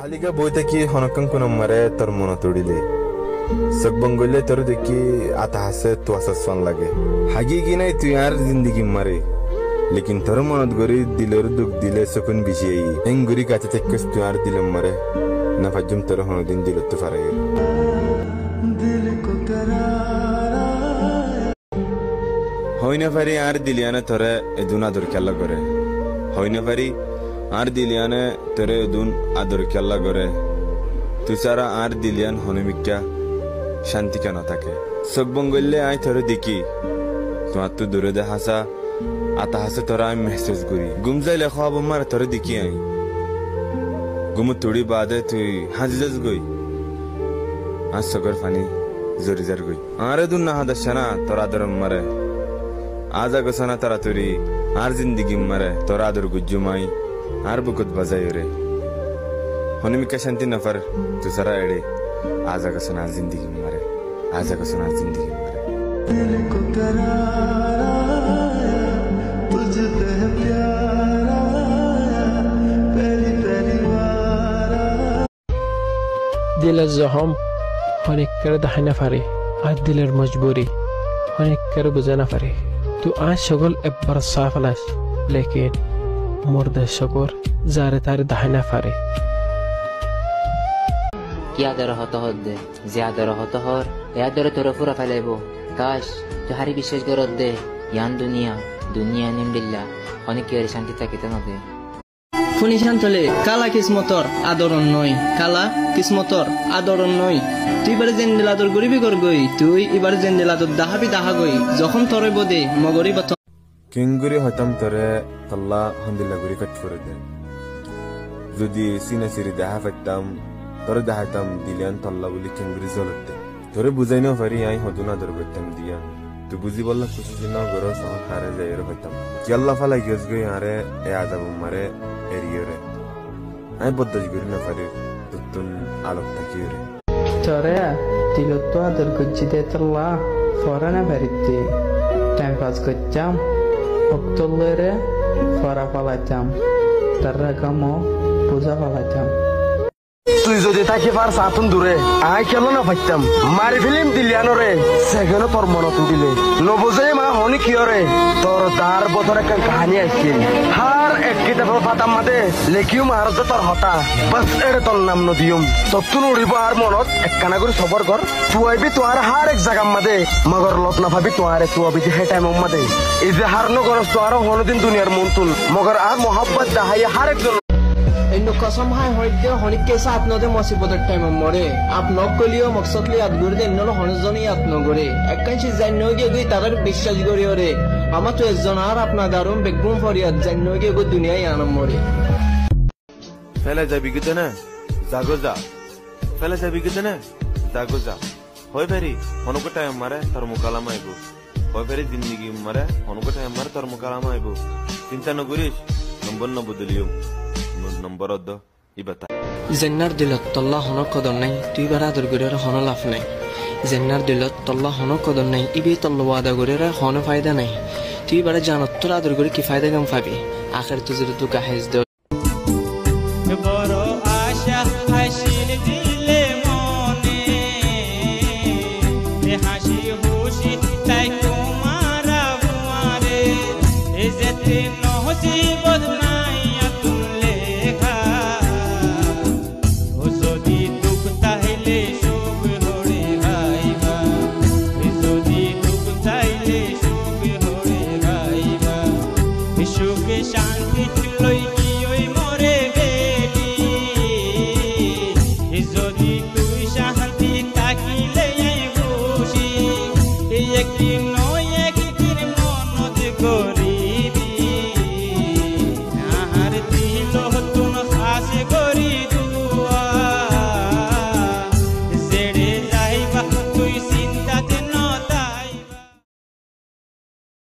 হালিকা বইতে কি হনকন কোন মারে তোর মন তড়িলে সক বঙ্গলে তোর দেখি আতা হাসে তো আসান লাগে হাগি কি নাই তুই আর জিন্দগি মারে লেকিন তোর মনত গরি দিলের দুঃখ দিলে সকুন বিজিয়ে এং গরি কাছে থেকে তুই আর দিলে মারে না ফাজুম তোর হনদিন দিল তো পারে হয় না পারি আর দিলিয়ানে তোরে এদুন আদর খেলা করে হয় না পারি আর দিলিয়ানে তোরে এদুন আদর খেলা করে তুই সারা আর দিলিয়ান হনমিকা শান্তি কেন থাকে চোখ বঙ্গলে আই তোরে দেখি তোমার তো দূরে দে হাসা আতা হাসে তোরা আমি মেহসুস করি গুম যাইলে খাওয়াব মার তোরে দেখি আই গুম তুড়ি বাদে তুই হাজিজাজ গই আর চোখের ফানি জরি জার গই আর এদুন না হাদাস না তোর আদর মারে আজ আগসনা তারা তুরি আর জিন্দগি মারে তোর আদর গুজ্জুমাই আর বুকুত বাজাই রে হনমিকা শান্তি নফর তু সারা এড়ে আজ আগসনা জিন্দগি মারে আজ আগসনা জিন্দগি মারে দিল কো करारा तुझसे प्यारा पहली पहली बार दिल जहम অনেক করে দেখা না পারে আর দিলের মজবুরি অনেক করে বুঝে না পারে তো আজ সকল একবার সাফ লাস লেকিন মুর্দে শকর যারে তারে দেখা না পারে ज्यादा रहता हो दे ज्यादा रहता हो याद रे तोरा पूरा फैलेबो काश तुहारी विशेष गरज दे यान दुनिया निम बिल्ला অনেক কি শান্তি থাকিতে না দে ফুনি শান্তলে কালা কিসমতর আদরণ নয় কালা কিসমতর আদরণ নয় তুই এবারে জেন্দেল আদর গরিবি কর গই তুই এবারে জেন্দেল আদর দাহাবি দাহা গই যখন তরে বদে মগরি বত কিংগুরি হতাম তরে আল্লাহ হামদুলিল্লাহ গুরি কাট করে দে যদি সিনা সিরি দেখা পাইতাম তোরে দেখাইতাম দিলিয়ান তল্লা বলি কিংগুরি জ্বলতে তোরে বুঝাই না পারি আই হদুন আদর করতাম দিয়া তুই বুঝি বললা খুশি না গরো সহ হারে যাই এর হইতাম কি আল্লাহ ফালাই গেছ গই আরে এ আজাব মারে এরিয়রে আই বদ্দাজ করি না পারি তুতুন আলোক থাকি রে তোরে দিলত তো আদর করছি দে তল্লা ফরানা বাড়িতে টাইম পাস করতাম অক্টোবরে ফরা পালাইতাম তারা কামো পূজা পালাইতাম তুই যদি থাকি পার সাতুন দূরে আই কেন না পাইতাম মারি ফিলিম দিলিয়ানরে সেখানে তোর মনে তুলিলে নবজে মা হনি কিয়রে তোর দার বছর একটা কাহিনী আসছিল হার এক কিতাবের পাতাম মাদে লেখিও মারতে তোর হতা বাস এড়ে তোর নাম নদিয়ম তত্তুন উড়িব আর মনত একখানা করে সবর কর তুয়াইবি তোয়ার হার এক জায়গা মাদে মগর লত না ভাবি তোয়ারে তুয়াবি যে হে টাইম মাদে এই যে হার নগরস তোয়ার হনদিন দুনিয়ার মন্তুল মগর আর মোহাব্বত দাহাই হার একজন इन्नो कसम हाय होइदे हनिक के साथ नदे मुसीबतर टाइम मरे आप नक कलियो मकसद li याद गुरदे इन्नो हनजनी याद न गरे एककांशी जान्नो गे गई तागर বিশ্বাস করি ওরে আমা তো একজন আর আপনা দারুম বেগম ফরিয়াদ জান্নো গে গো দুনিয়ায় আনম মরে ফেলে যাবি কি না জাগো যা ফেলে যাবি কি না জাগো যা হয় ফেরি হনকো টাইম মারে তোর মুকালামা আইবো হয় ফেরি জিন্দেগি মারে হনকো টাইম মারে তোর মুকালামা আইবো চিন্তা ন করিস নম্বর ন বদলিও নম্বর দ ইবাতা জেন্নার দিলত তল্লা হনক কদর নাই তুই বারা আদর গরের হন লাভ নাই জেন্নার দিলত তল্লা হনক কদর নাই ইবে তল্লা ওয়াদা গরের হন ফায়দা নাই তুই বারা জানত তোর আদর গরে কি ফায়দা কাম পাবি আখের তুই যদি তুই কাহেজ দে